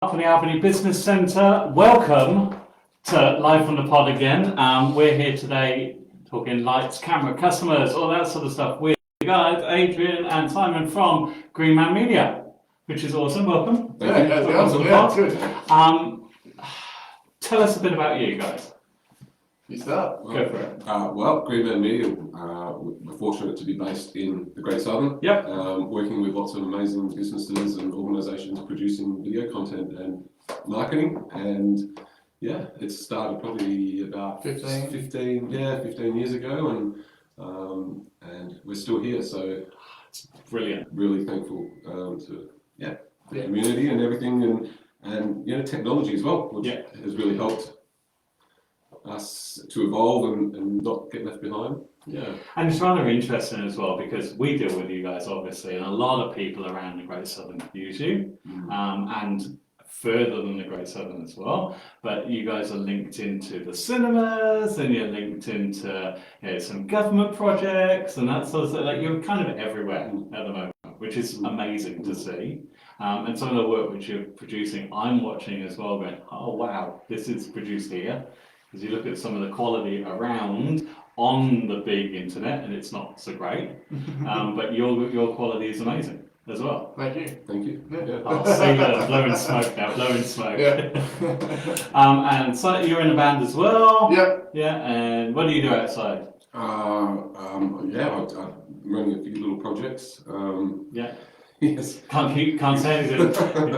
From the Albany Business Centre. Welcome to Live from the Pod again. We're here today talking lights, camera, customers, all that sort of stuff with you guys, Adrian and Simon from Green Man Media, which is awesome. Welcome. Thank you. Good. Tell us a bit about you guys. You start. Go for it. Well, Green Man Media, we're fortunate to be based in the Great Southern. Yep. Working with lots of amazing businesses and organisations producing video content and marketing. And yeah, it started probably about 15 years ago, and we're still here. So it's brilliant. Really thankful to the community and everything, and technology as well, which has really helped us to evolve and not get left behind. Yeah. And it's rather interesting as well because we deal with you guys obviously, and a lot of people around the Great Southern use you, and further than the Great Southern as well. But you guys are linked into the cinemas, and you're linked into some government projects and that sort of stuff. Like you're kind of everywhere at the moment, which is amazing to see. And some of the work which you're producing, I'm watching as well, going, oh wow, this is produced here. Because you look at some of the quality around on the big internet, and it's not so great. But your quality is amazing as well. Thank you. Thank you. Yeah. Oh, see that, blowing smoke now, blowing smoke. Yeah. And so you're in a band as well. Yep. Yeah. And what do you do outside? I'm running a few little projects. Yeah. Yes. Can't say anything.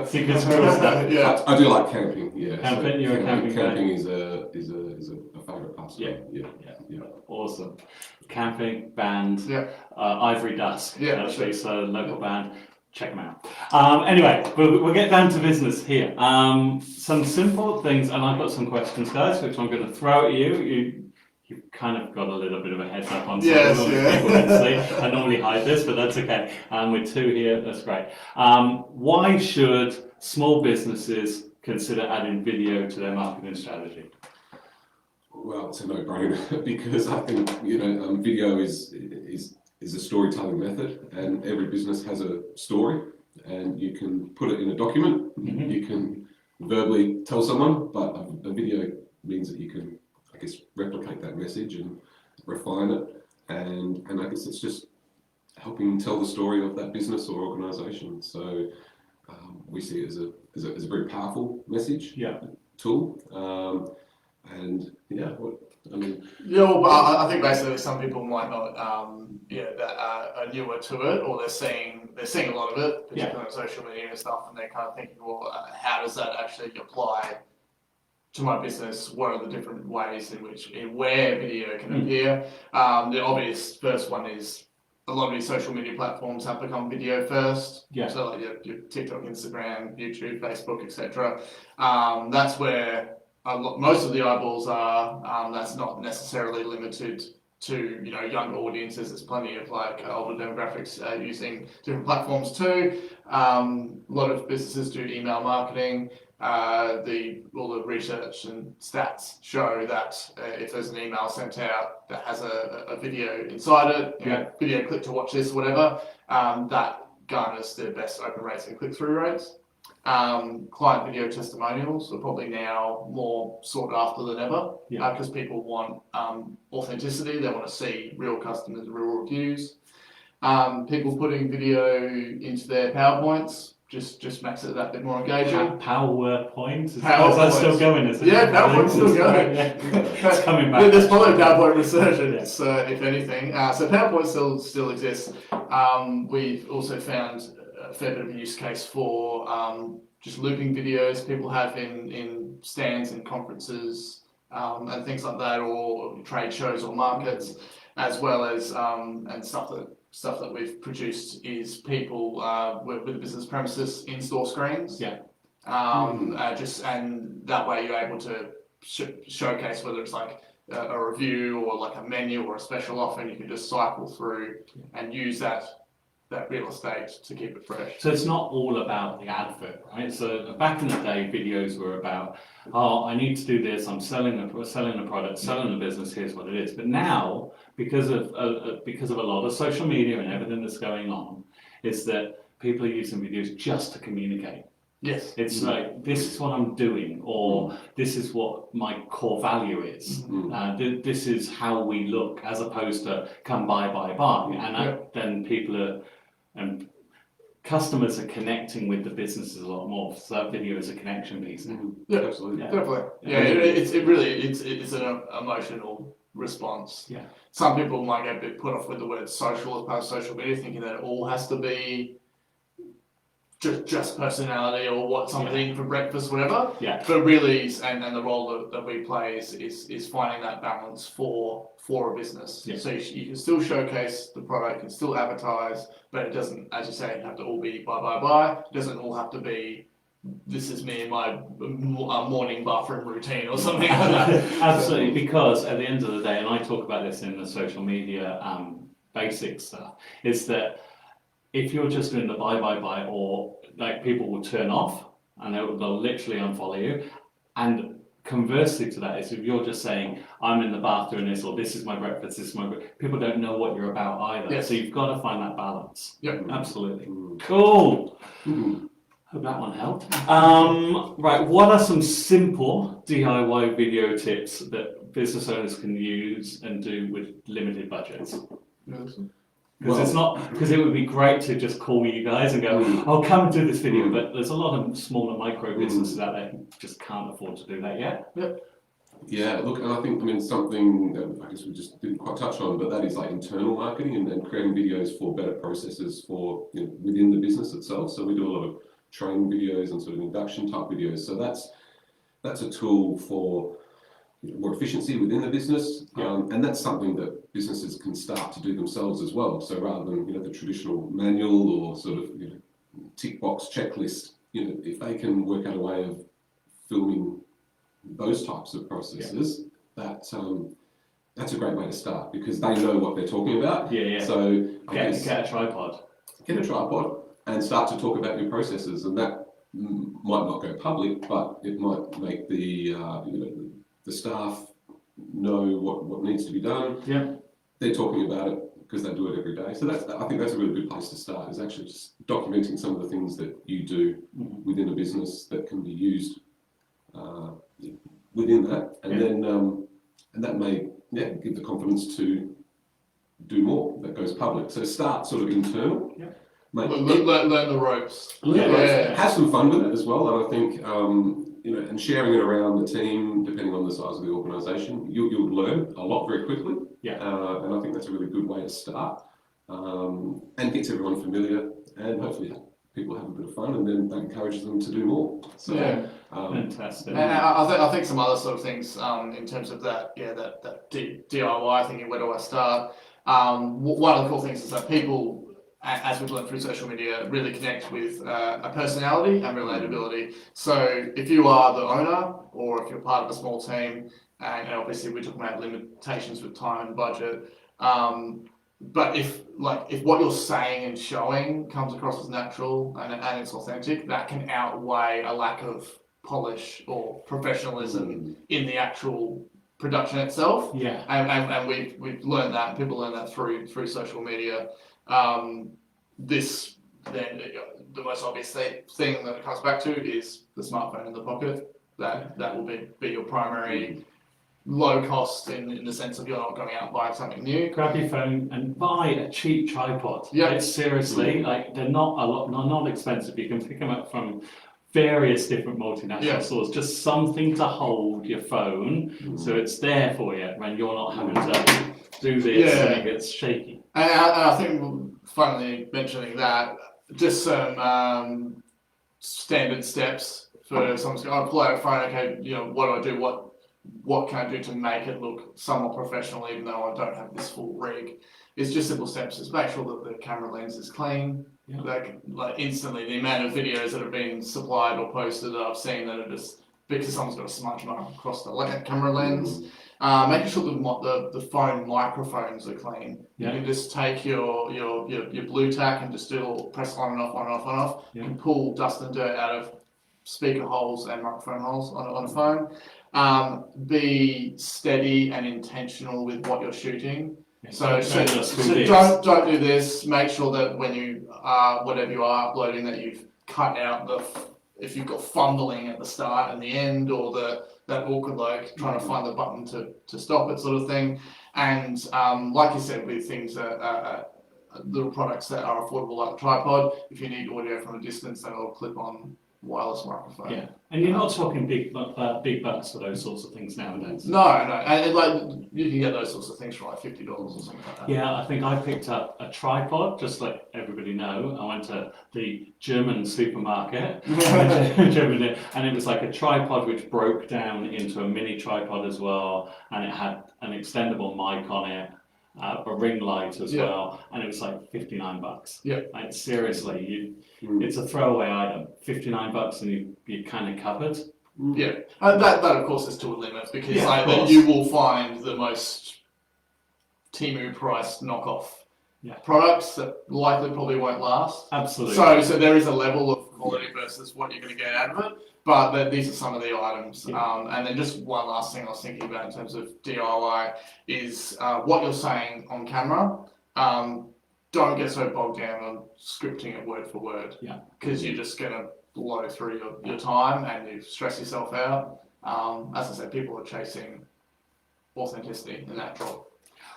Secret cool stuff. Yeah. I do like camping. Yeah. Camping. You're a camping guy. Camping is a favourite pastime. Yeah. Awesome. Camping band. Yeah. Ivory Dusk. Yeah. Actually, so local band. Check them out. Anyway, we'll get down to business here. Some simple things, and I've got some questions, guys, which I'm going to throw at you. You've kind of got a little bit of a heads up on some of them. I normally hide this, but that's okay. With two here, that's great. Why should small businesses consider adding video to their marketing strategy? Well, it's a no-brainer because I think video is a storytelling method, and every business has a story, and you can put it in a document. You can verbally tell someone, but a video means that you can, I guess, replicate that message and refine it, and I guess it's just helping tell the story of that business or organisation. So we see it as a very powerful message tool. I think basically some people might not, that are newer to it, or they're seeing a lot of it, particularly on social media and stuff, and they're kind of thinking, well, how does that actually apply to my business? What are the different ways in which where video can appear? The obvious first one is a lot of these social media platforms have become video first. Yeah. So like your TikTok, Instagram, YouTube, Facebook, etc. That's where most of the eyeballs are. That's not necessarily limited to younger audiences. There's plenty of older demographics using different platforms too. A lot of businesses do email marketing. All the research and stats show that if there's an email sent out that has a video inside it, video click to watch this, whatever, that garners the best open rates and click-through rates. Client video testimonials are probably now more sought after than ever because people want authenticity. They want to see real customers, real reviews. People putting video into their PowerPoints just makes it that bit more engaging. PowerPoint? Is that still going? Is it? Yeah, PowerPoint's still going. It's coming back. There's probably a PowerPoint resurgence, if anything. So PowerPoint still exists. We've also found a fair bit of a use case for just looping videos people have in stands and conferences and things like that, or trade shows or markets, as well as and stuff that we've produced is people with the business premises in-store screens. And that way you're able to showcase whether it's like a review or like a menu or a special offer, and you can just cycle through and use that real estate to keep it fresh. So it's not all about the advert, right? So back in the day, videos were about, oh, I need to do this. I'm selling a product, selling the business. Here's what it is. But now, because of a lot of social media and everything that's going on, is that people are using videos just to communicate. Yes. It's like, this is what I'm doing, or this is what my core value is. This is how we look, as opposed to come buy. And then people are, and customers are connecting with the businesses a lot more. So that video is a connection piece now. Yeah, Absolutely. definitely. Yeah, it's an emotional response. Yeah. Some people might get a bit put off with the word social as part of social media, thinking that it all has to be just personality or what someone's eating for breakfast, whatever. Yeah. But really, and the role that we play is finding that balance for a business. Yeah. So you can still showcase the product, you can still advertise, but it doesn't, as you say, have to all be buy. It doesn't all have to be, this is me in my morning bathroom routine or something like that. Absolutely, because at the end of the day, and I talk about this in the social media basic stuff, is that if you're just doing the buy, or like, people will turn off and they'll literally unfollow you. And conversely to that is, if you're just saying, I'm in the bath doing this, or this is my breakfast, this is my people don't know what you're about either. Yes. So you've got to find that balance. Yeah. Absolutely. Cool. Hope that one helped. Right, what are some simple DIY video tips that business owners can use and do with limited budgets? Because it would be great to just call you guys and go, "Oh, come and do this video," but there's a lot of smaller micro businesses out there who just can't afford to do that yet. Yeah, look, and I think, something that I guess we just didn't quite touch on, but that is like internal marketing and creating videos for better processes for, within the business itself. So we do a lot of training videos and sort of induction type videos. So that's a tool for more efficiency within the business, and that's something that businesses can start to do themselves as well. So rather than the traditional manual or sort of tick box checklist, if they can work out a way of filming those types of processes, that's a great way to start, because they know what they're talking about. So get a tripod. Get a tripod and start to talk about your processes, and that might not go public, but it might make the staff know what needs to be done. Yeah. They're talking about it because they do it every day. So I think that's a really good place to start, is actually just documenting some of the things that you do within a business that can be used within that, and then and that may give the confidence to do more that goes public. So start sort of internal. Yeah. Learn the ropes. Have some fun with it as well, and I think and sharing it around the team, depending on the size of the organisation, you'll learn a lot very quickly. And I think that's a really good way to start, and gets everyone familiar, and hopefully people have a bit of fun, and then that encourages them to do more. So, fantastic. And I think some other sort of things in terms of that DIY thinking, where do I start? One of the cool things is that people, as we've learned through social media, really connect with a personality and relatability. So if you are the owner, or if you're part of a small team, and obviously we're talking about limitations with time and budget, but if what you're saying and showing comes across as natural and it's authentic, that can outweigh a lack of polish or professionalism in the actual production itself. And we've learned that, people learn that through social media. Then the most obvious thing that it comes back to is the smartphone in the pocket. That will be your primary low cost in the sense of you're not going out and buying something new. Grab your phone and buy a cheap tripod. It's seriously, they're not expensive. You can pick them up from various different multinational stores. Just something to hold your phone, so it's there for you when you're not having to do this and it gets shaky. And I think, finally mentioning that, just some standard steps for someone's going, pull out a phone, okay, what do I do? What can I do to make it look somewhat professional, even though I don't have this full rig? It's just simple steps. Just make sure that the camera lens is clean. Like instantly, the amount of videos that have been supplied or posted that I've seen that are just because someone's got a smudge mark across the camera lens. Making sure the phone microphones are clean. You can just take your blue tack and just press on and off, on and off, on and off. You can pull dust and dirt out of speaker holes and microphone holes on a phone. Be steady and intentional with what you're shooting. So don't do this. Make sure that when you are, whatever you are uploading, that you've cut out if you've got fumbling at the start and the end, or that awkward like trying to find the button to stop it sort of thing. And like you said, with things that little products that are affordable like a tripod, if you need audio from a distance, then it'll clip on wireless microphone. Yeah, and you're not talking big bucks for those sorts of things nowadays. No, and like you can get those sorts of things for like $50 or something like that. Yeah, I think I picked up a tripod, just like everybody know. I went to the German supermarket, and it was like a tripod which broke down into a mini tripod as well, and it had an extendable mic on it, a ring light as well, and it was like $59. Yeah, like seriously, it's a throwaway item. $59, and you're kind of covered. Yeah, that of course is to a limit, because Yeah, you will find the most Temu priced knockoff products that likely probably won't last. Absolutely. So there is a level of quality versus what you're going to get out of it. But these are some of the items. And then just one last thing I was thinking about in terms of DIY is what you're saying on camera. Don't get so bogged down on scripting it word for word. Yeah. Because you're just going to blow through your time and you stress yourself out. As I said, people are chasing authenticity in that job.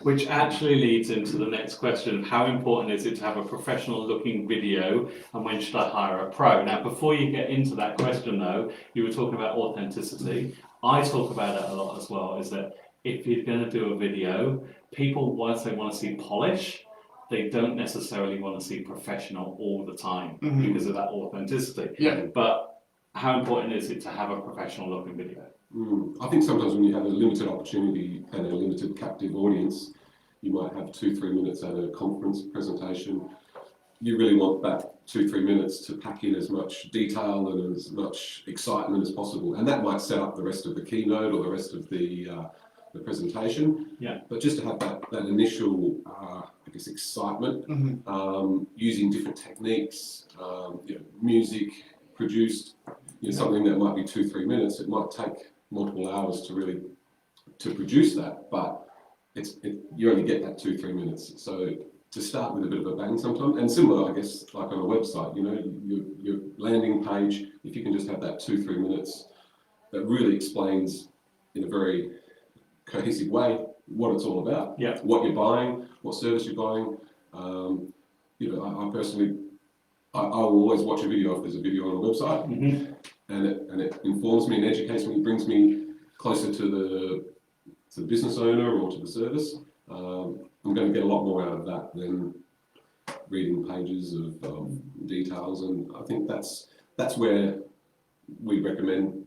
Which actually leads into the next question of how important is it to have a professional looking video, and when should I hire a pro? Now, before you get into that question though, you were talking about authenticity. I talk about it a lot as well, is that if you're going to do a video, people, once they want to see polish, they don't necessarily want to see professional all the time because of that authenticity. Yeah. But how important is it to have a professional looking video? I think sometimes when you have a limited opportunity and a limited captive audience, you might have 2-3 minutes at a conference presentation. You really want that 2-3 minutes to pack in as much detail and as much excitement as possible, and that might set up the rest of the keynote or the rest of the presentation. Yeah. But just to have that initial, I guess, excitement, using different techniques, music produced, something that might be 2-3 minutes. It might take multiple hours to produce that, but you only get that 2-3 minutes. So to start with a bit of a bang sometimes, and similar, I guess, like on a website, your landing page, if you can just have that 2-3 minutes that really explains in a very cohesive way what it's all about, what you're buying, what service you're buying. I personally, I will always watch a video if there's a video on a website, and it informs me and educates me, brings me closer to the business owner or to the service. I'm going to get a lot more out of that than reading pages of details, and I think that's where we recommend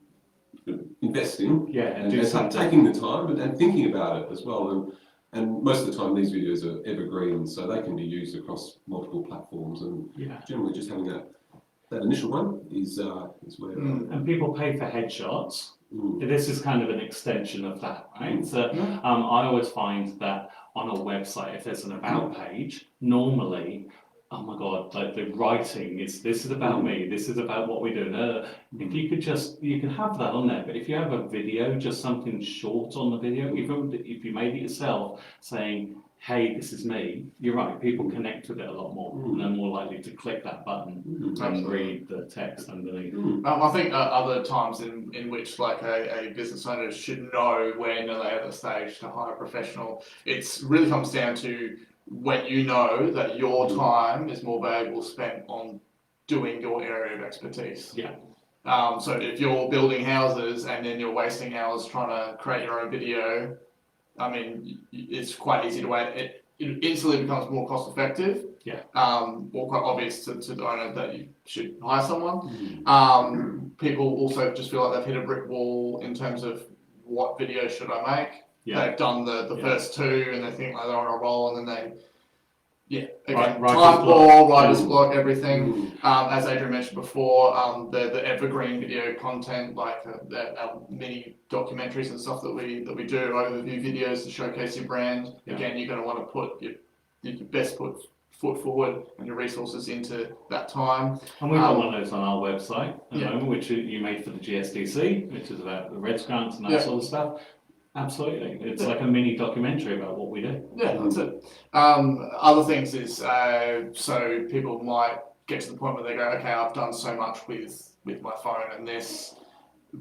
investing and taking the time and thinking about it as well. And most of the time these videos are evergreen, so they can be used across multiple platforms, and generally just having that initial one is where... And people pay for headshots. This is kind of an extension of that, right? So I always find that on a website, if there's an about page, normally, oh my God, like the writing is, this is about me, this is about what we do. If you could you can have that on there, but if you have a video, just something short on the video, even if you made it yourself, saying, hey, this is me, you're right, people connect with it a lot more, and they're more likely to click that button and read the text underneath. I think other times in which like a business owner should know when they're at the stage to hire a professional, it really comes down to when you know that your time is more valuable spent on doing your area of expertise. Yeah. So if you're building houses and then you're wasting hours trying to create your own video, I mean, it's quite easy to wait. It instantly becomes more cost effective. Yeah. Or quite obvious to the owner that you should hire someone. People also just feel like they've hit a brick wall in terms of what video should I make. They've done the first two and they think like they're on a roll, and then time poor, writer's block, everything. As Adrian mentioned before, the evergreen video content, like our mini documentaries and stuff that we do, overview videos to showcase your brand. Again, you're going to want to put your best foot forward and your resources into that time. And we've got one of those on our website at the moment, which you made for the GSDC, which is about the Reds grants and that sort of stuff. Absolutely. It's like a mini documentary about what we do. Yeah, that's it. Other things is, so people might get to the point where they go, okay, I've done so much with with my phone and this,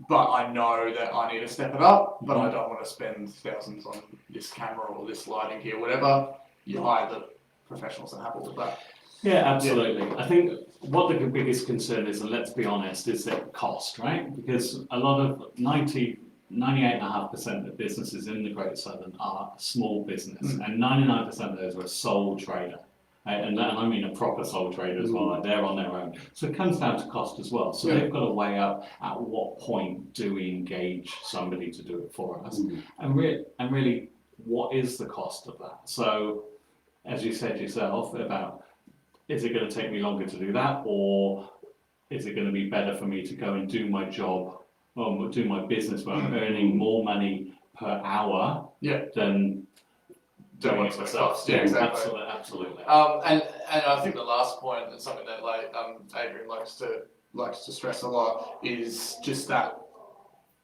but I know that I need to step it up, but I don't want to spend thousands on this camera or this lighting here, whatever. You hire the professionals that have all of that. Yeah, absolutely. I think what the biggest concern is, and let's be honest, is that cost, right? Because a lot of 98.5% of businesses in the Great Southern are small business, and 99% of those are a sole trader. And I mean a proper sole trader as well, like they're on their own. So it comes down to cost as well. So they've got to weigh up at what point do we engage somebody to do it for us, and really, what is the cost of that? So, as you said yourself, about is it going to take me longer to do that, or is it going to be better for me to go and do my job, or do my business where I'm earning more money per hour than doing it myself? Yeah, exactly. Absolutely. And I think the last point, and something that Adrian likes to stress a lot, is just that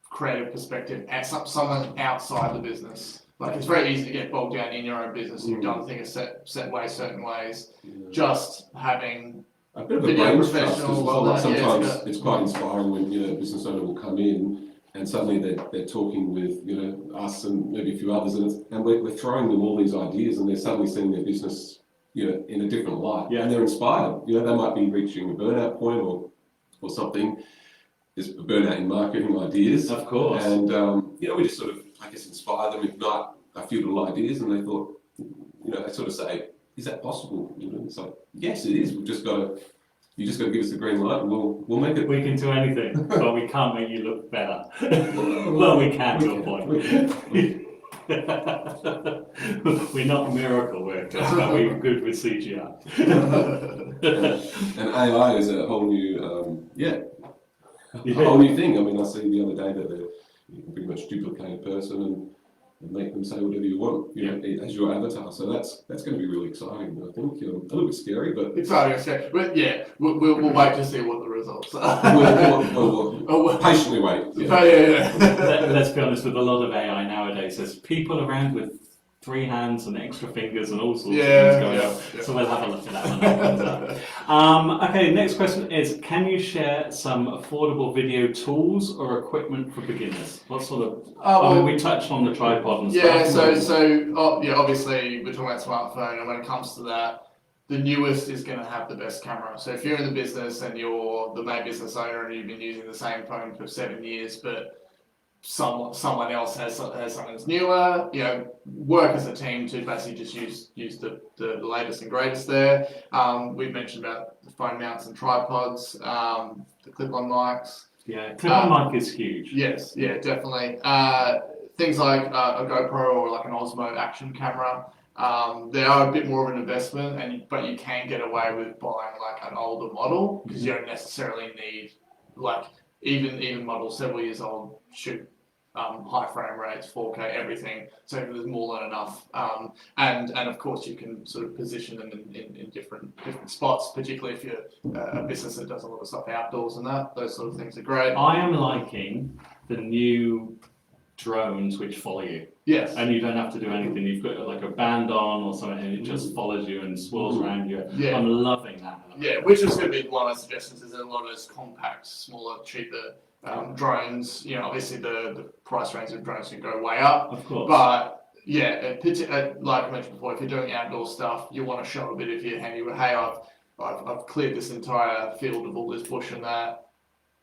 creative perspective and someone outside the business. Like, it's very easy to get bogged down in your own business. You've done things certain ways. Just having a bit of a video brain trust as professionals. well. Like sometimes it's quite inspiring when a business owner will come in and suddenly they're talking with us and maybe a few others, and we're throwing them all these ideas, and they're suddenly seeing their business in a different light, and they're inspired. They might be reaching a burnout point or something. There's a burnout in marketing ideas, of course, and we just sort of, I guess, inspire them, ignite a few little ideas, and they thought, they sort of say, "Is that possible?" It's like, yes, it is. You just got to give us the green light, and we'll make it. We can do anything, but we can't make you look better. Well, we can to a point. We're not miracle workers, but we're good with CGI. And AI is a whole new, a whole new thing. I mean, I see the other day that you can pretty much duplicate a person and make them say whatever you want, as your avatar. So that's going to be really exciting. I think a little bit scary, but exciting. But yeah, we'll wait to see what the results are. we'll patiently wait. Let's be honest. With a lot of AI nowadays, there's people around with 3 hands and extra fingers and all sorts of things going on. So we'll have a look at that when that comes up. Okay, next question is, can you share some affordable video tools or equipment for beginners? What sort of, we touched on the tripod and stuff. Obviously we're talking about smartphone, and when it comes to that, the newest is going to have the best camera. So if you're in the business and you're the main business owner and you've been using the same phone for 7 years, but someone else has something that's newer, work as a team to basically just use the latest and greatest there. We've mentioned about the phone mounts and tripods, the clip-on mics. Yeah, clip-on mic is huge. Yes, yeah, definitely. Things like a GoPro or like an Osmo action camera. They are a bit more of an investment, but you can get away with buying like an older model, because you don't necessarily need, like, even models several years old shoot high frame rates, 4K, everything. So there's more than enough. And of course you can sort of position them in different spots, particularly if you're a business that does a lot of stuff outdoors and that. Those sort of things are great. I am liking the new drones which follow you. Yes. And you don't have to do anything. You've got like a band on or something, and it just follows you and swirls around you. Yeah. I'm loving that. Yeah, which is going to be one of my suggestions, is a lot of those compact, smaller, cheaper drones. Obviously the price range of drones can go way up. Of course. But yeah, like I mentioned before, if you're doing outdoor stuff, you want to show a bit of your handy. Hey, I've cleared this entire field of all this bush and that.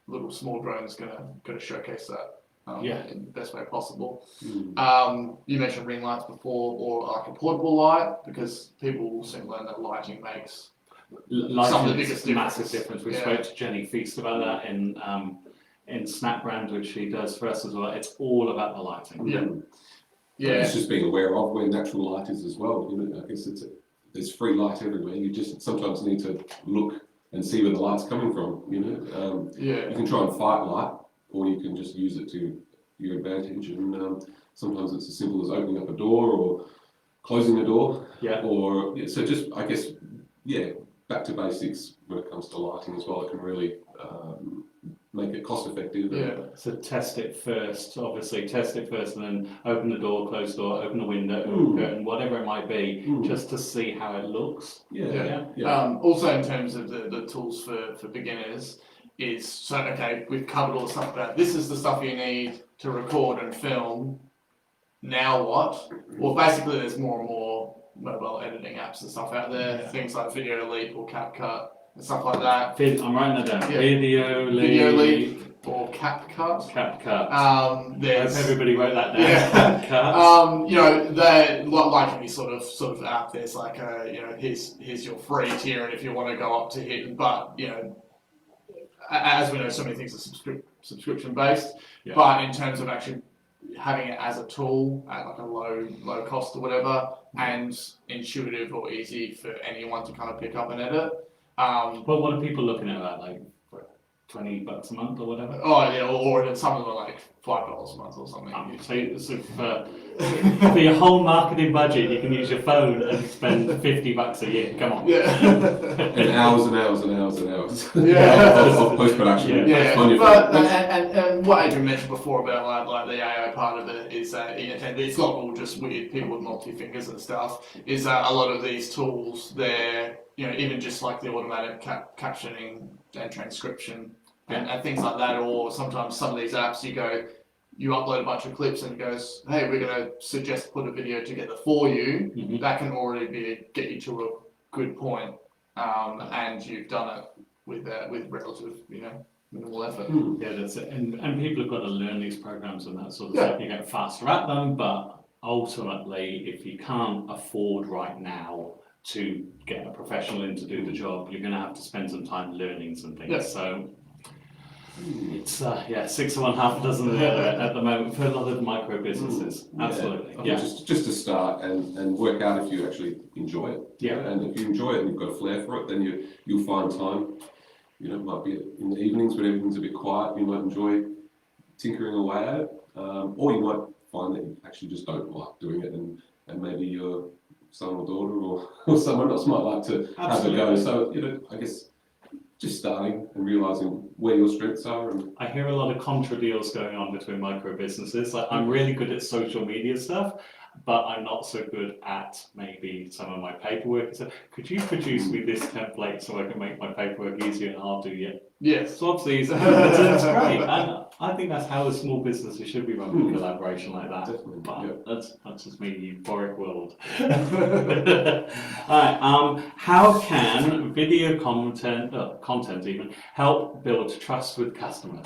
Little small drone is going to showcase that. In the best way possible. You mentioned ring lights before, or like a portable light, because people will soon learn that lighting makes some of the biggest massive difference. We spoke to Jenny Feast about that in Snap Brand, which she does for us as well. It's all about the lighting. Yeah. It's just being aware of where natural light is as well. I guess there's free light everywhere. You just sometimes need to look and see where the light's coming from. You can try and fight light, or you can just use it to your advantage. And sometimes it's as simple as opening up a door or closing a door. So just, I guess, back to basics when it comes to lighting as well. It can really make it cost effective. So test it first, obviously. Test it first, and then open the door, close the door, open the window, open the curtain, whatever it might be, just to see how it looks. Also, in terms of the tools for beginners, is, so okay, we've covered all the stuff about this is the stuff you need to record and film. Now what? Well, basically, there's more and more mobile editing apps and stuff out there. Things like Video Leap or CapCut and stuff like that. I'm writing that down. Yeah. Video Video Leap. Leap or CapCut. CapCut. There's, I hope everybody wrote that down. Yeah. CapCut. You know, they're like any sort of app. There's like a, you know, here's your free tier, and if you want to go up to hit, but you know, as we know, so many things are subscription based. Yeah. But in terms of actually having it as a tool at like a low cost or whatever, and intuitive or easy for anyone to kind of pick up and edit. Well, what are people looking at that, like $20 a month or whatever? Oh yeah, or some of them are like $5 a month or something. So for your whole marketing budget, you can use your phone and spend $50 a year. Come on. Yeah. And hours and hours and hours and hours. Yeah. of post-production. Yeah. On your But phone. and what Adrian mentioned before about like the AI part of it is that it's not all just weird people with multi-fingers and stuff. Is that a lot of these tools, they're, you know, even just like the automatic captioning and transcription and things like that, or sometimes some of these apps you upload a bunch of clips and it goes, hey, we're going to suggest put a video together for you. Mm-hmm. That can already get you to a good point, and you've done it with relative, you know, minimal effort. Yeah, that's it. And people have got to learn these programs and that sort of stuff. You get faster at them, but ultimately, if you can't afford right now to get a professional in to do the job, you're going to have to spend some time learning some things. Yeah. So it's 6 of one, half a dozen of the other at the moment for a lot of micro businesses. Absolutely. Yeah. Just to start and work out if you actually enjoy it. Yeah. And if you enjoy it and you've got a flair for it, then you'll find time. You know, it might be in the evenings when everything's a bit quiet. You might enjoy tinkering away at it, or you might find that you actually just don't like doing it, and maybe your son or daughter or someone else might like to have a go. So, you know, I guess just starting and realising where your strengths are. And I hear a lot of contra deals going on between micro businesses. Like, I'm really good at social media stuff, but I'm not so good at maybe some of my paperwork. So could you produce me this template so I can make my paperwork easier, and I'll do it. Yes. So obviously, it's great. And I think that's how a small businesses should be run with collaboration like that. Definitely, But yeah. that's just me, euphoric world. Alright, how can video content even help build trust with customers?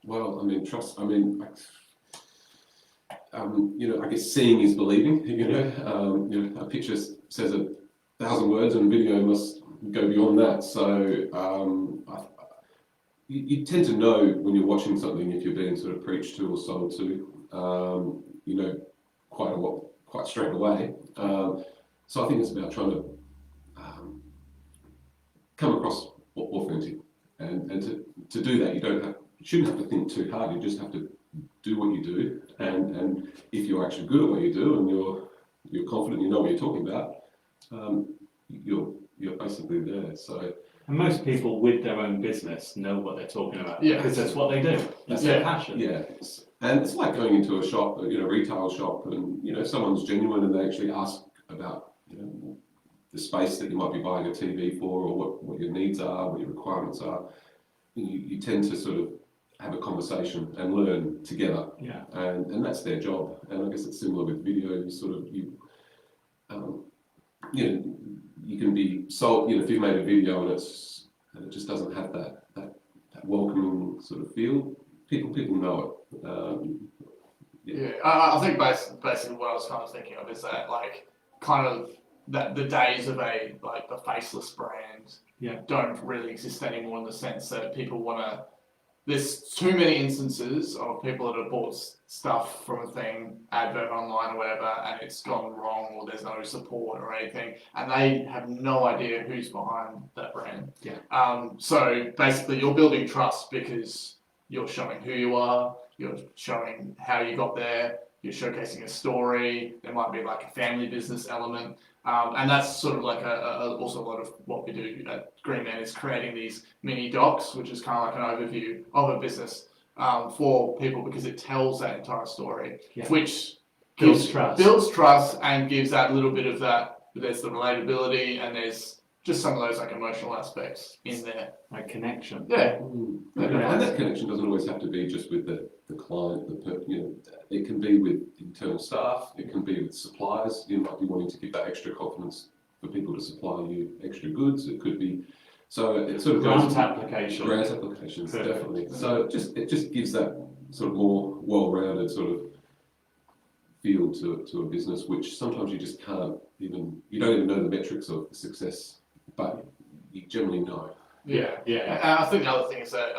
well, I mean, trust. I mean, you know, I guess seeing is believing. You know, a picture says 1,000 words, and video must go beyond that. So you tend to know when you're watching something if you're being sort of preached to or sold to. You know, quite straight away. So I think it's about trying to come across authentic, and to do that, you shouldn't have to think too hard. You just have to do what you do, and if you're actually good at what you do and you're confident, you know what you're talking about, you're basically there. So. And most people with their own business know what they're talking about, Yeah. because that's what they do. That's their passion. Yeah, and it's like going into a shop, you know, retail shop, and you know, if someone's genuine and they actually ask about, you know, the space that you might be buying a TV for, or what your needs are, what your requirements are, you tend to sort of have a conversation and learn together. Yeah. And that's their job. And I guess it's similar with video. You know, you can be sold. You know, if you've made a video and it just doesn't have that welcoming sort of feel, people know it. Yeah, I think basically what I was kind of thinking of is that, like, kind of that the days of the faceless brand don't really exist anymore, in the sense that people want to. There's too many instances of people that have bought stuff from a thing, advert online or whatever, and it's gone wrong, or there's no support or anything, and they have no idea who's behind that brand. Yeah. So basically, you're building trust because you're showing who you are, you're showing how you got there, you're showcasing a story. There might be like a family business element. And that's sort of like also a lot of what we do at Green Man is creating these mini docs, which is kind of like an overview of a business for people, because it tells that entire story, which Builds builds trust and gives that little bit of that. There's the relatability, and there's just some of those like emotional aspects in there. Like connection. Yeah. And that connection doesn't always have to be just with the client, it can be with internal staff, it can be with suppliers. You might be wanting to give that extra confidence for people to supply you extra goods. It could be, so it sort of goes Grant application. Grant applications, Perfect. definitely. So it just gives that sort of more well-rounded sort of feel to a business, which sometimes you just can't even, you don't even know the metrics of success, but you generally know. Yeah. Yeah. And I think the other thing is that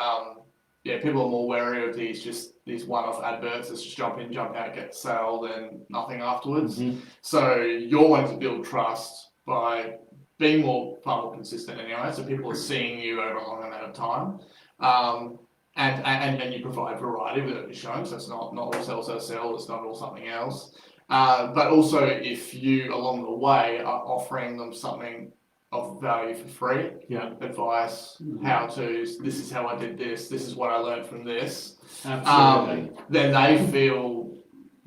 people are more wary of these one-off adverts that just jump in, jump out, get sold, and nothing afterwards. Mhm. So you're wanting to build trust by being far more consistent anyway. So people are seeing you over a long amount of time, and you provide variety with what you're showing. So it's not all sell. It's not all something else. But also, if you along the way are offering them something of value for free, advice, how-tos, this is how I did this is what I learned from this, Absolutely. then they feel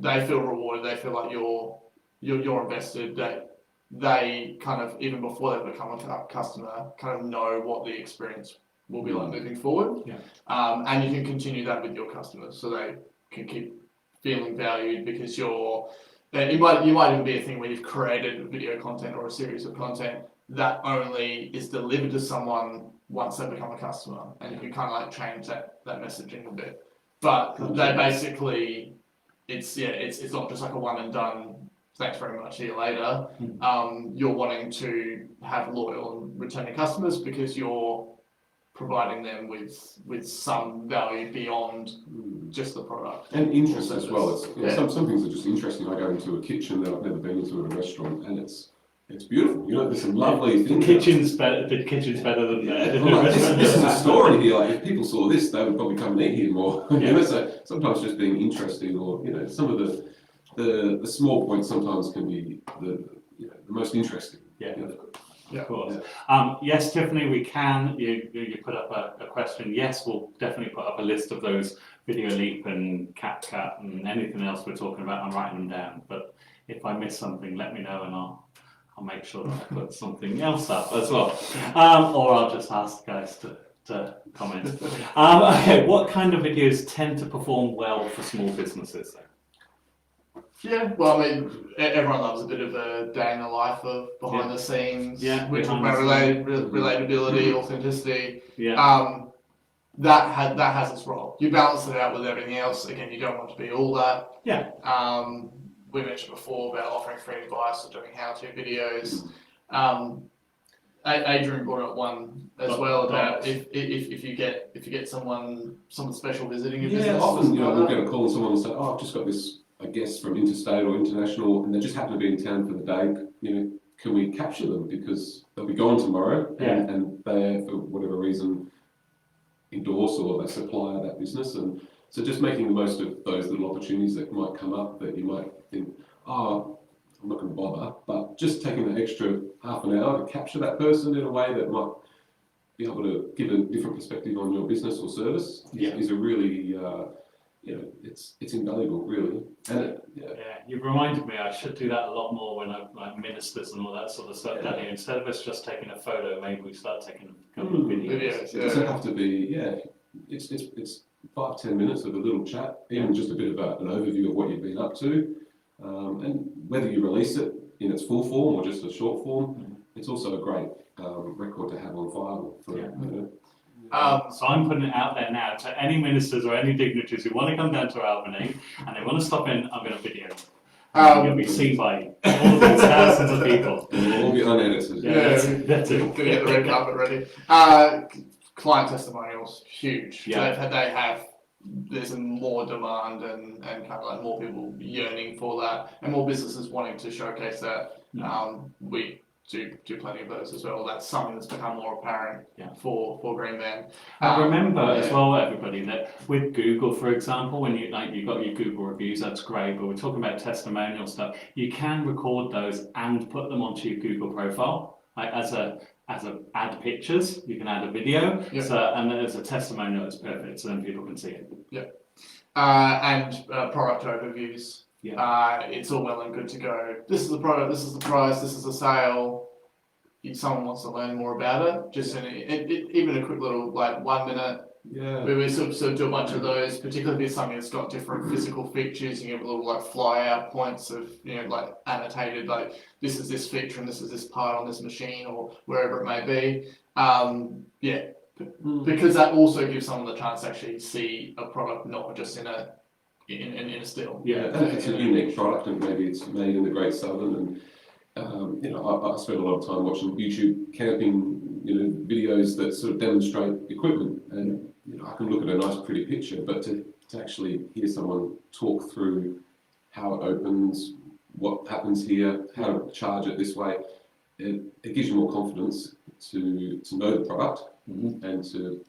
rewarded, they feel like you're invested, that they kind of, even before they become a customer, kind of know what the experience will be like moving forward. And you can continue that with your customers, so they can keep feeling valued, because you might even be a thing where you've created video content or a series of content that only is delivered to someone once they become a customer, and you can kind of like change that messaging a bit. But they basically, it's not just like a one and done, thanks very much, see you later. You're wanting to have loyal and returning customers because you're providing them with some value beyond just the product. And interest as well. It's, some things are just interesting. I go into a kitchen that I've never been into at a restaurant, and it's beautiful. There's some lovely things. The kitchen's better than there. This is a story here. Like, if people saw this, they would probably come and eat here more. So sometimes just being interesting, or some of the small points sometimes can be the most interesting. Of course. Yes, Tiffany, we can. You put up a question. Yes, we'll definitely put up a list of those Video Leap and CapCut and anything else we're talking about. I'm writing them down. But if I miss something, let me know, and I'll make sure that I put something else up as well. Or I'll just ask the guys to comment. Okay, what kind of videos tend to perform well for small businesses? Yeah, well, I mean, everyone loves a bit of a day in the life of behind the scenes. We talk about relatability, authenticity. That has its role. You balance it out with everything else. Again, you don't want to be all that. We mentioned before about offering free advice or doing how-to videos. Adrian brought up one as well about if you get someone special visiting your business. Often we'll get a call and someone will say, "Oh, I've just got this, I guess, from interstate or international, and they just happen to be in town for the day. Can we capture them, because they'll be gone tomorrow, and they, for whatever reason, endorse or they supply that business." And so just making the most of those little opportunities that might come up, that you might think, "Oh, I'm not going to bother," but just taking the extra half an hour to capture that person in a way that might be able to give a different perspective on your business or service is a really, it's invaluable, really. And you've reminded me I should do that a lot more when I like ministers and all that sort of stuff. Instead of us just taking a photo, maybe we start taking a couple of videos. It doesn't have to be, it's 5-10 minutes of a little chat, even just a bit of an overview of what you've been up to. And whether you release it in its full form or just a short form, it's also a great record to have on file. So I'm putting it out there now to any ministers or any dignitaries who want to come down to Albany and they want to stop in. I'm going to video. You'll be seen by all of these thousands of people. We'll all be unedited. That's it. Gonna get the red carpet ready. Client testimonials, huge. There's more demand and kind of like more people yearning for that, and more businesses wanting to showcase that. We do plenty of those as well. That's something that's become more apparent for Green Man. Remember as well, everybody, that with Google, for example, when you got your Google reviews, that's great. But we're talking about testimonial stuff. You can record those and put them onto your Google profile, like as a add pictures. You can add a video. So and there's a testimonial that's perfect, so then people can see it. And product overviews. It's all well and good to go, this is the product, this is the price, this is the sale. if someone wants to learn more about it, just even a quick little like 1 minute. Yeah. We sort of do a bunch of those, particularly if it's something that's got different physical features. You get little like fly out points of, like annotated, like this is this feature and this is this part on this machine or wherever it may be. Because that also gives someone the chance to actually see a product, not just in a still. Yeah, and if it's a unique product and maybe it's made in the Great Southern, and I spend a lot of time watching YouTube camping, videos that sort of demonstrate equipment, and I can look at a nice pretty picture, but to actually hear someone talk through how it opens, what happens here, how to charge it this way, it gives you more confidence to know the product and to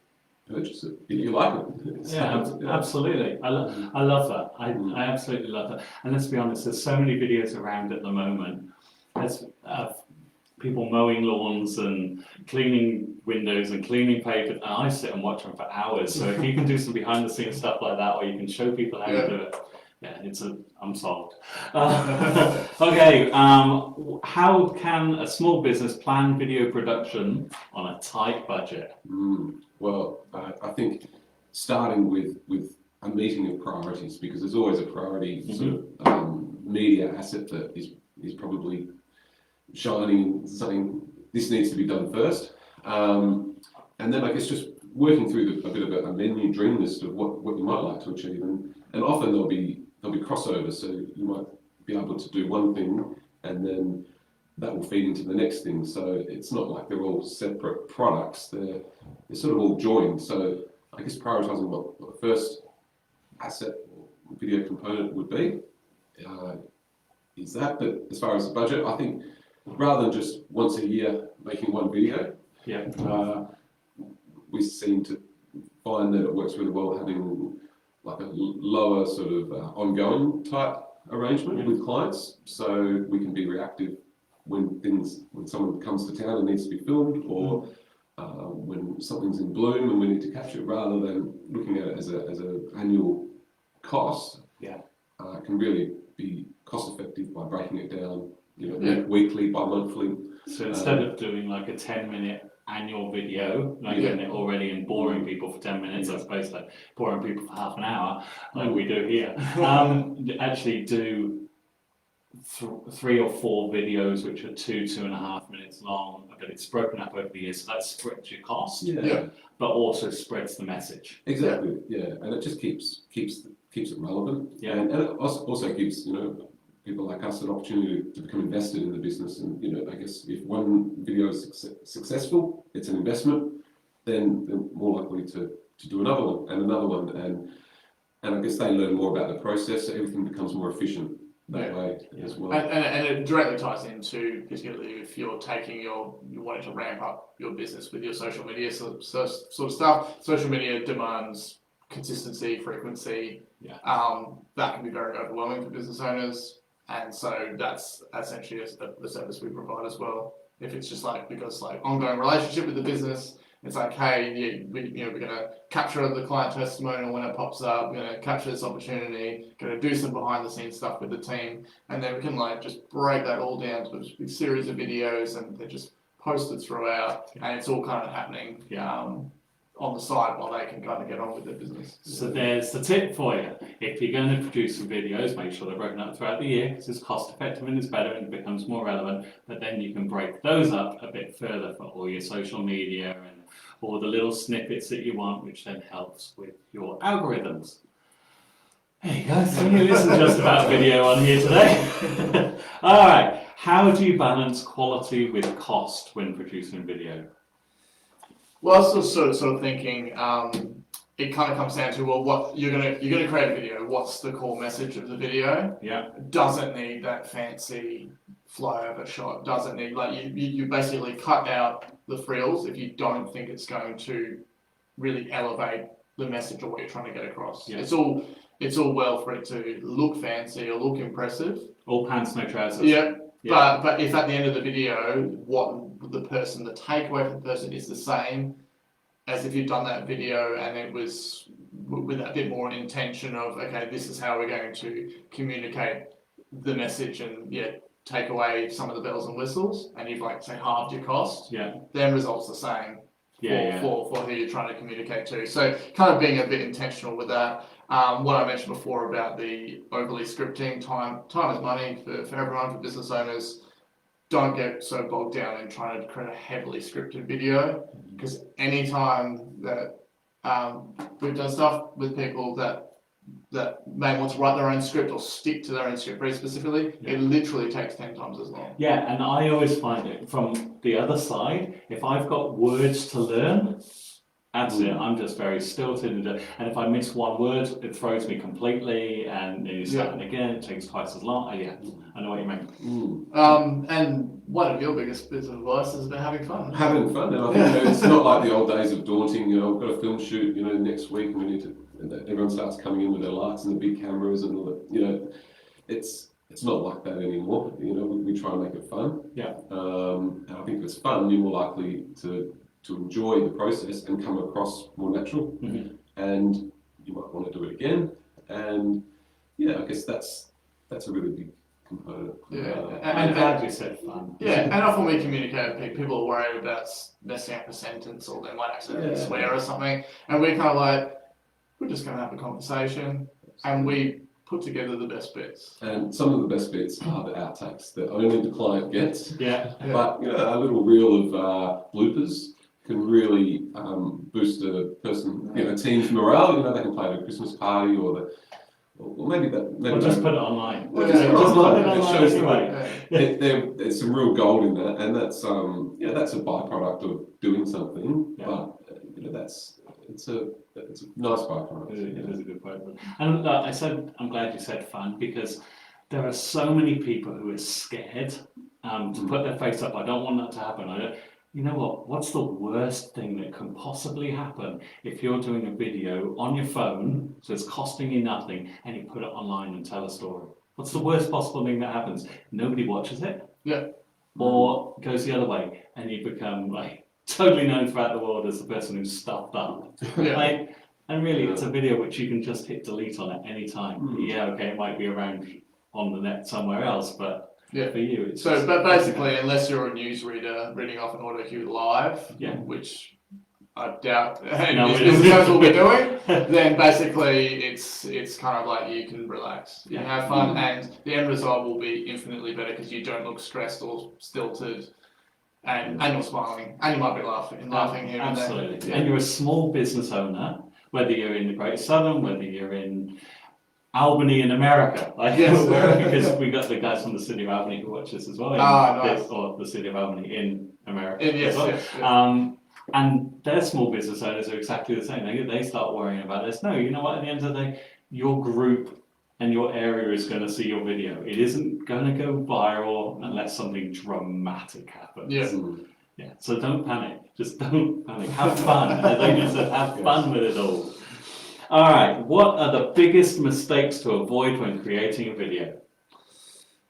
purchase it if you like it. Absolutely. I love that. I absolutely love that. And let's be honest, there's so many videos around at the moment. There's people mowing lawns and cleaning windows and cleaning paper, and I sit and watch them for hours. So if you can do some behind the scenes stuff like that, or you can show people how to do it, I'm sold. Okay, how can a small business plan video production on a tight budget? Well, I think starting with a meeting of priorities, because there's always a priority sort of media asset that is probably shining, saying this needs to be done first, and then I guess just working through a bit of a menu dream list of what you might like to achieve, and often there'll be crossovers, so you might be able to do one thing and then that will feed into the next thing. So it's not like they're all separate products, they're sort of all joined. So I guess prioritising what the first asset video component would be is that. But as far as the budget, I think rather than just once a year making one video, we seem to find that it works really well having like a lower sort of ongoing type arrangement with clients, so we can be reactive when someone comes to town and needs to be filmed, or when something's in bloom and we need to capture it, rather than looking at it as an annual cost. It can really be cost effective by breaking it down, weekly, bi-monthly. So instead of doing like a 10-minute annual video, getting it already and boring people for 10 minutes, as opposed to boring people for half an hour, like we do here, actually do 3 or 4 videos which are 2.5 minutes long, but it's broken up over the years, so that spreads your cost, but also spreads the message. Exactly, and it just keeps it relevant, and it also gives people like us an opportunity to become invested in the business. And I guess if one video is successful, it's an investment, then they're more likely to do another one and another one, and I guess they learn more about the process, so everything becomes more efficient that way as well. And it directly ties into, particularly if you're wanting to ramp up your business with your social media sort of stuff. Social media demands consistency, frequency. That can be very overwhelming for business owners. And so that's essentially the service we provide as well. If it's just because ongoing relationship with the business, it's like, hey, we're going to capture the client testimonial when it pops up. We're going to capture this opportunity. Going to do some behind the scenes stuff with the team, and then we can just break that all down to a big series of videos, and they're just posted throughout, and it's all kind of happening on the side while they can kind of get on with their business. So there's the tip for you. If you're going to produce some videos, make sure they're broken up throughout the year, because it's cost effective and it's better and it becomes more relevant, but then you can break those up a bit further for all your social media and all the little snippets that you want, which then helps with your algorithms. There you go. So this is just about video on here today. All right. How do you balance quality with cost when producing video? Well, I was sort of thinking, it kind of comes down to, well, what you're gonna create a video. What's the core message of the video? Doesn't need that fancy flyover shot. Doesn't need you basically cut out the frills if you don't think it's going to really elevate the message or what you're trying to get across. It's all well for it to look fancy or look impressive. All pants, no trousers. But if at the end of the video, what the takeaway for the person is the same as if you'd done that video and it was with a bit more intention of, okay, this is how we're going to communicate the message and take away some of the bells and whistles, and you've like say halved your cost, Yeah. the end result's the same Yeah. for who you're trying to communicate to. So kind of being a bit intentional with that. What I mentioned before about the overly scripting, time is money for everyone, for business owners. Don't get so bogged down in trying to create a heavily scripted video, because anytime that we've done stuff with people that may want to write their own script or stick to their own script very specifically, it literally takes 10 times as long. Yeah, and I always find it from the other side, if I've got words to learn, that's it, I'm just very stilted, and if I miss one word, it throws me completely, and then you start it again, it takes twice as long. Yeah, I know what you mean. And one of your biggest bits of advice is about having fun. Having fun, and I think it's not like the old days of daunting, I've got a film shoot, next week, and we need to, and everyone starts coming in with their lights and the big cameras and all that, it's not like that anymore. We try and make it fun. Yeah. And I think if it's fun, you're more likely to enjoy the process and come across more natural, and you might want to do it again. And I guess that's a really big component. I'm glad you said fun. Yeah, and often we communicate with people are worried about messing up a sentence, or they might accidentally swear or something, and we're kind of like, we're just going to have a conversation, and we put together the best bits. And some of the best bits are the outtakes that only the client gets. Yeah. But a little reel of bloopers can really boost a person, team's morale. They can play at a Christmas party, or maybe just put it online. Just put it online anyway. There's some real gold in that, and that's that's a byproduct of doing something. Yeah. But it's a nice byproduct. It is a good byproduct. And I'm glad you said fun, because there are so many people who are scared to put their face up. I don't want that to happen. You know what? What's the worst thing that can possibly happen if you're doing a video on your phone, so it's costing you nothing, and you put it online and tell a story? What's the worst possible thing that happens? Nobody watches it. Yeah. Or goes the other way, and you become totally known throughout the world as the person who's stuffed up. Yeah. And really, it's a video which you can just hit delete on at any time. It might be around on the net somewhere else, but for you, it's but basically, unless you're a newsreader reading off an auto cue live, which I doubt business will be doing, then basically it's kind of like you can relax, you can have fun, and the end result will be infinitely better because you don't look stressed or stilted, and you're smiling, and you might be laughing here and there. Absolutely. And you're a small business owner, whether you're in the Great Southern, whether you're in Albany in America, because we got the guys from the city of Albany who watch this as well, nice. or the city of Albany in America. Yes. And their small business owners are exactly the same. They start worrying about this. No, you know what? At the end of the day, your group and your area is going to see your video. It isn't going to go viral unless something dramatic happens. Yeah. So don't panic. Just don't panic. Have fun. As I just said, have fun with it all. All right, what are the biggest mistakes to avoid when creating a video?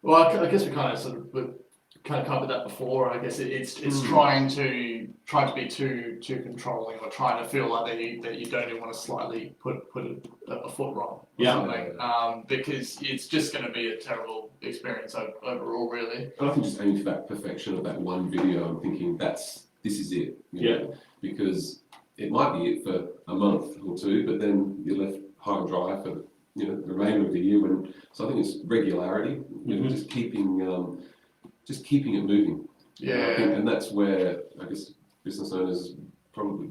Well, I guess we kind of covered that before. I guess it's trying to be too controlling, or trying to feel like that you don't even want to slightly put a foot wrong or something, because it's just going to be a terrible experience overall, really. And I think just aiming for that perfection of that one video and thinking this is it. Because it might be it for a month or two, but then you're left high and dry for the remainder of the year. So I think it's regularity, just keeping it moving. And that's where I guess business owners probably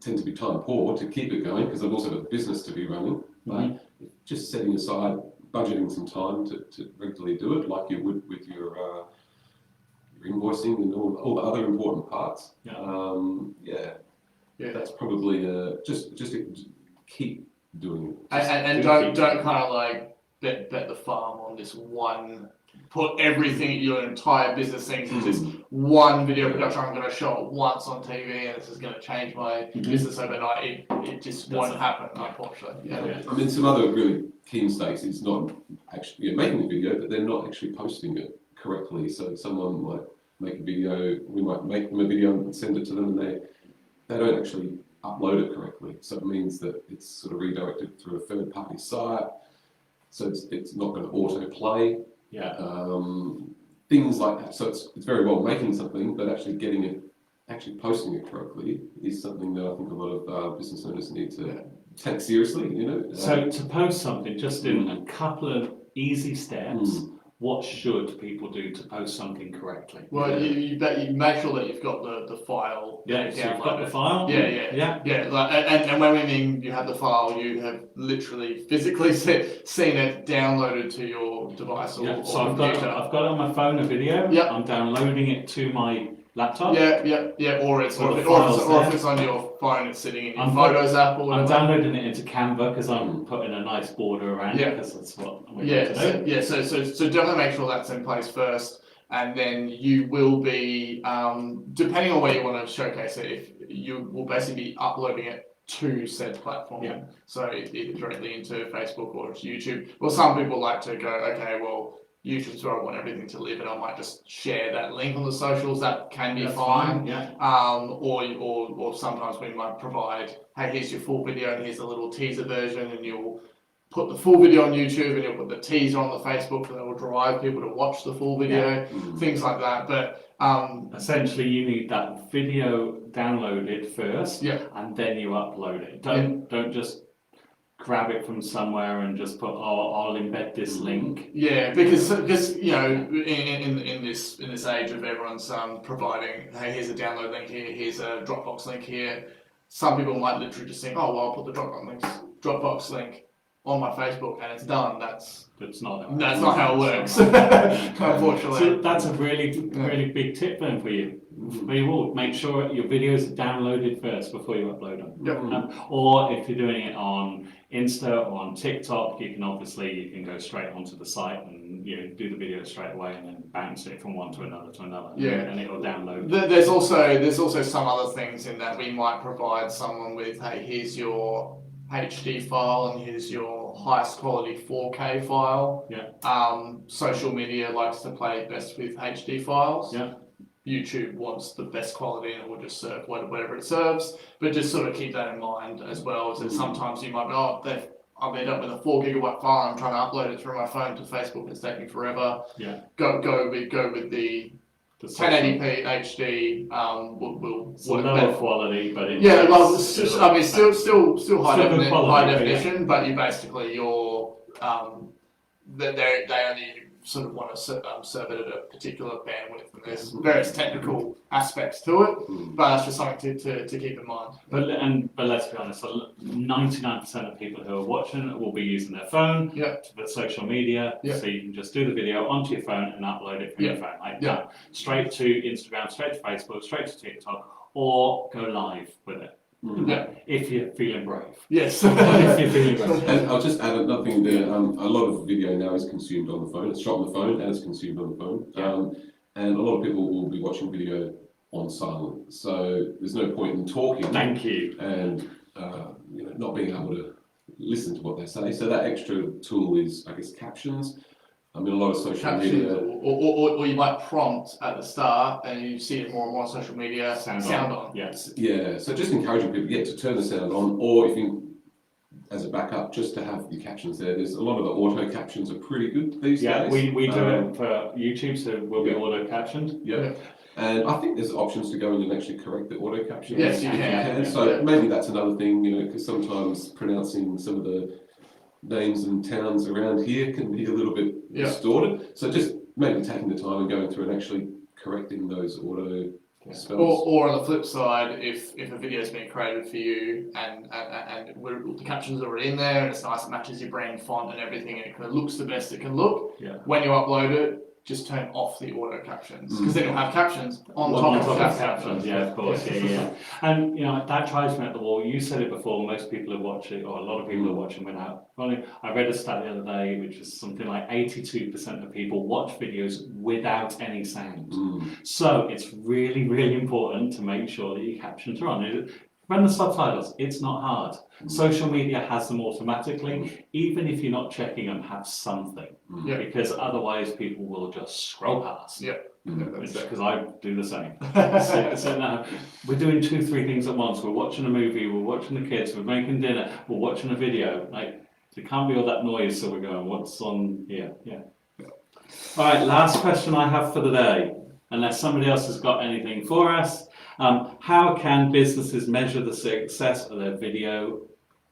tend to be time poor to keep it going, because they've also got a business to be running. But just setting aside, budgeting some time to regularly do it, like you would with your invoicing and all the other important parts. That's probably just to keep doing it. And don't kind of like bet the farm on this one. Put everything, your entire business things into this one video production. I'm going to show it once on TV, and this is going to change my business overnight. It just won't happen, unfortunately. I mean, some other really key mistakes is not actually making a video, but they're not actually posting it correctly. So someone might make a video, we might make them a video and send it to them, and they don't actually upload it correctly. So it means that it's sort of redirected through a third-party site. So it's not going to auto-play. Yeah. Things like that. So it's very well making something, but actually posting it correctly is something that I think a lot of business owners need to take seriously. So to post something, just in a couple of easy steps, what should people do to post something correctly? Well, you make sure that you've got the file. Yeah, so you've got the file. Yeah. Like, and when we mean you have the file, you have literally physically seen it downloaded to your device or So I've computer. got it on my phone, a video. Yeah. I'm downloading it to my laptop. Yeah. Or if it's on your phone, it's sitting in your Photos app or whatever. I'm downloading it into Canva because I'm putting a nice border around it because that's what we're going to do. So definitely make sure that's in place first, and then you will be, depending on where you want to showcase it, if you will basically be uploading it to said platform. Yeah. So either directly into Facebook or to YouTube. Well, some people like to go, okay, well, YouTube's where I want everything to live, and I might just share that link on the socials. That can be fine. Yeah. Or sometimes we might provide, hey, here's your full video, and here's a little teaser version, and you'll put the full video on YouTube, and you'll put the teaser on the Facebook, and that will drive people to watch the full video. Things like that. But essentially, you need that video downloaded first, and then you upload it. Don't just grab it from somewhere and just put, I'll embed this link. Yeah, because in this age of everyone's providing, hey, here's a download link here, here's a Dropbox link here. Some people might literally just think, oh, well, I'll put the Dropbox link on my Facebook and it's done. That's not how it works, unfortunately. So that's a really big tip then for you. You will make sure your videos are downloaded first before you upload them. Or if you're doing it on Insta or on TikTok, you can go straight onto the site and do the video straight away and then bounce it from one to another and it will download. There's also some other things in that we might provide someone with, hey, here's your HD file and here's your highest quality 4K file. Social media likes to play best with HD files. YouTube wants the best quality and it will just serve whatever it serves. But just sort of keep that in mind as well. So sometimes you might be, I've ended up with a 4 gigabyte file. I'm trying to upload it through my phone to Facebook. It's taking forever. Go with the 1080p HD. It's lower quality, but still high definition. But you basically they only sort of want to serve it at a particular bandwidth, and there's various technical aspects to it, but that's just something to keep in mind. But let's be honest, 99% of people who are watching it will be using their phone for social media, so you can just do the video onto your phone and upload it from your phone, straight to Instagram, straight to Facebook, straight to TikTok, or go live with it. If you're feeling brave. Yes. If you're feeling brave. And I'll just add another thing there. A lot of video now is consumed on the phone. It's shot on the phone and it's consumed on the phone. And a lot of people will be watching video on silent. So there's no point in talking. Thank you. And not being able to listen to what they say. So that extra tool is, I guess, captions. I mean, a lot of social media. Or you might prompt at the start and you see it more and more on social media, sound on. Yes. Yeah, so just encouraging people to turn the sound on, or if you, as a backup, just to have your captions there. There's a lot of the auto captions are pretty good these days. Yeah, we do it for YouTube, so we'll be auto captioned. Yeah. And I think there's options to go in and actually correct the auto captions. Yes, you can. So maybe that's another thing, because sometimes pronouncing some of the names and towns around here can be a little bit distorted. So just maybe taking the time and going through and actually correcting those auto spells. Or on the flip side, if a video is being created for you and the captions are already in there and it's nice, it matches your brand font and everything, and it kind of looks the best it can look. When you upload it, just turn off the auto captions, because then you'll have captions on top of captions. Yeah, of course, yeah. And that drives me at the wall. You said it before. Most people are watching, or a lot of people are watching without. I read a stat the other day, which is something like 82% of people watch videos without any sound. So it's really, really important to make sure that your captions are on. Run the subtitles. It's not hard. Social media has them automatically. Even if you're not checking them, have something. Because otherwise people will just scroll past. Because I do the same. So now we're doing 2-3 things at once. We're watching a movie, we're watching the kids, we're making dinner, we're watching a video. Like, there can't be all that noise, so we're going, what's on here? All right, last question I have for the day, unless somebody else has got anything for us. How can businesses measure the success of their video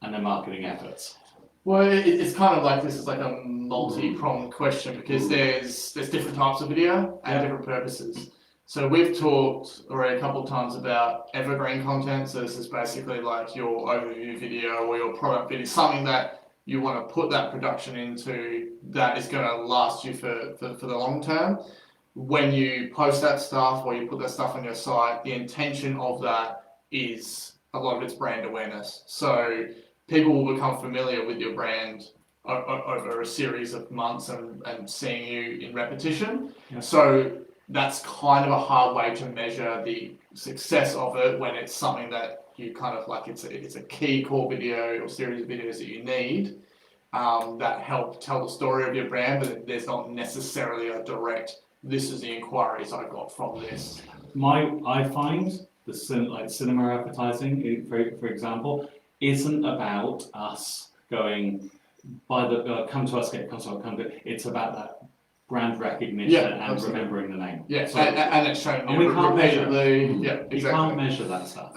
and their marketing efforts? Well, it's kind of like this is like a multi-pronged question because there's different types of video and different purposes. So we've talked already a couple of times about evergreen content. So this is basically like your overview video or your product video, something that you want to put that production into that is going to last you for the long term. When you post that stuff or you put that stuff on your site, the intention of that is a lot of it's brand awareness. So people will become familiar with your brand over a series of months and seeing you in repetition. Yeah. So that's kind of a hard way to measure the success of it when it's something that you kind of like, it's a key core video or series of videos that you need that help tell the story of your brand, but there's not necessarily a direct, this is the inquiries I got from this. I find the cinema advertising, for example, isn't about us going come to us, come to. It's about that brand recognition and absolutely. Remembering the name. Yeah, so, and it's shown. And we can't measure. Yeah, exactly. You can't measure that stuff.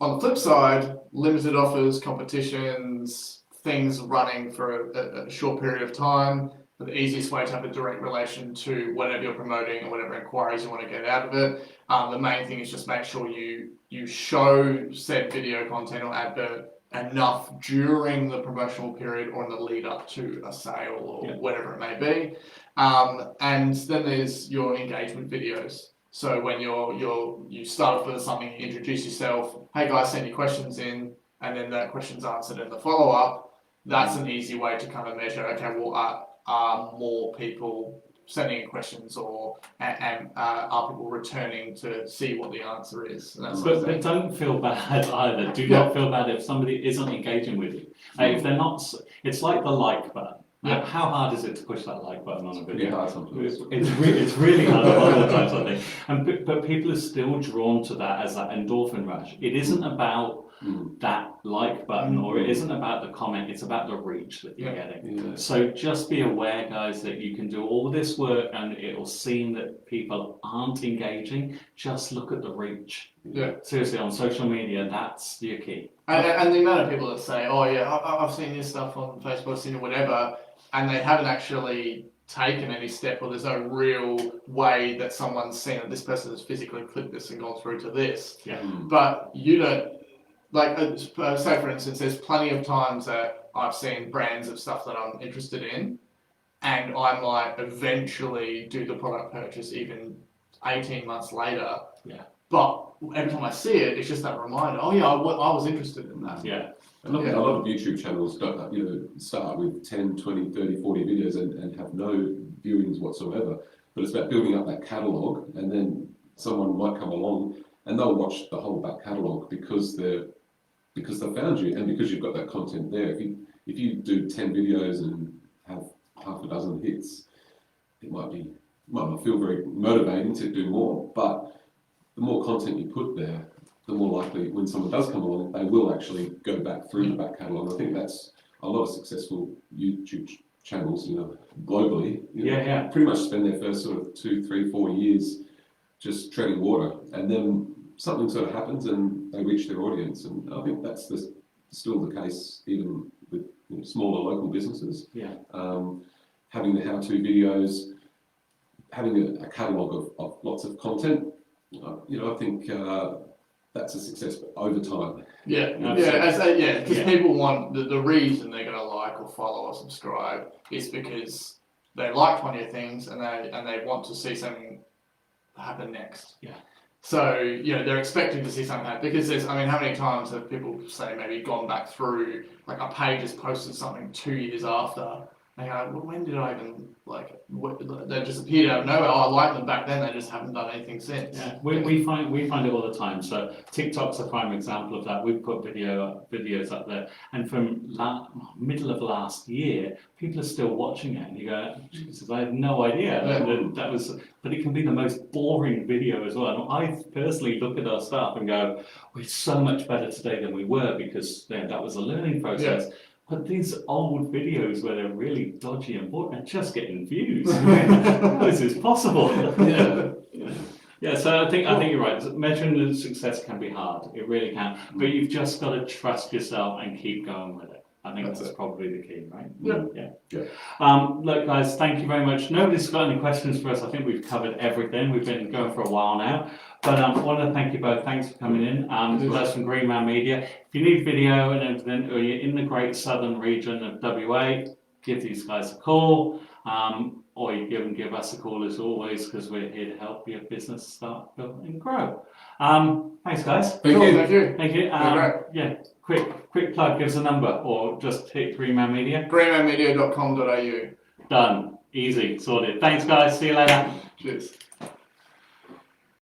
On the flip side, limited offers, competitions, things running for a short period of time. The easiest way to have a direct relation to whatever you're promoting and whatever inquiries you want to get out of it. The main thing is just make sure you show said video content or advert enough during the promotional period or in the lead up to a sale or whatever it may be. And then there's your engagement videos. So when you start off with something, you introduce yourself, hey guys, send your questions in, and then that question's answered in the follow-up. That's an easy way to kind of measure, okay, well, are more people sending in questions and are people returning to see what the answer is? But don't feel bad either. Do not feel bad if somebody isn't engaging with you. If they're not, it's like the like button. Yeah. How hard is it to push that like button on a video? It's really hard a lot of the times, I think. But people are still drawn to that as that endorphin rush. It isn't about that like button or it isn't about the comment, it's about the reach that you're getting. Yeah. So just be aware, guys, that you can do all this work and it'll seem that people aren't engaging. Just look at the reach. Yeah. Seriously, on social media, that's your key. And the amount of people that say, oh yeah, I've seen this stuff on Facebook, seen whatever, and they haven't actually taken any step, or there's no real way that someone's seen that this person has physically clicked this and gone through to this. Yeah. But you don't, like, say for instance, there's plenty of times that I've seen brands of stuff that I'm interested in, and I might eventually do the product purchase even 18 months later. Yeah. But every time I see it, it's just that reminder, oh yeah, I was interested in that. Yeah. A lot of YouTube channels start with 10, 20, 30, 40 videos and have no viewings whatsoever. But it's about building up that catalogue, and then someone might come along and they'll watch the whole back catalogue because they found you and because you've got that content there. If you do 10 videos and have half a dozen hits, it might not feel very motivating to do more, but the more content you put there, the more likely when someone does come along, they will actually go back through the back catalogue. I think that's a lot of successful YouTube channels, globally. Pretty much spend their first sort of 2, 3, 4 years just treading water, and then something sort of happens and they reach their audience. And I think that's still the case even with smaller local businesses. Yeah. Having the how-to videos, having a catalogue of lots of content, I think that's a success over time. Because people want the reason they're going to like or follow or subscribe is because they liked one of your things and they want to see something happen next. Yeah. So they're expecting to see something happen because how many times have people say maybe gone back through like a page has posted something 2 years after? And you're like, well, when did I even they just appeared out of nowhere. Oh, I liked them back then. They just haven't done anything since. Yeah, we find it all the time. So TikTok's a prime example of that. We've put videos up there, and from middle of last year, people are still watching it, and you go, Jesus, I had no idea that was. But it can be the most boring video as well. And I personally look at our stuff and go, we're so much better today than we were because that was a learning process. Yeah. But these old videos where they're really dodgy and boring are just getting views. How is this possible? Yeah, so I think you're right. Measuring the success can be hard. It really can. But you've just got to trust yourself and keep going with it. I think that's probably the key, right? Yeah. Look, guys, thank you very much. Nobody's got any questions for us. I think we've covered everything. We've been going for a while now. But I want to thank you both. Thanks for coming in. That's from Green Man Media. If you need video and everything, or you're in the Great Southern region of WA, give these guys a call. Or you can give us a call as always, because we're here to help your business start, build and grow. Thanks, guys. Thank you. Thank you. Thank you. Great. Yeah, quick plug, give us a number, or just hit Green Man Media. greenmanmedia.com.au. Done. Easy. Sorted. Thanks, guys. See you later. Cheers.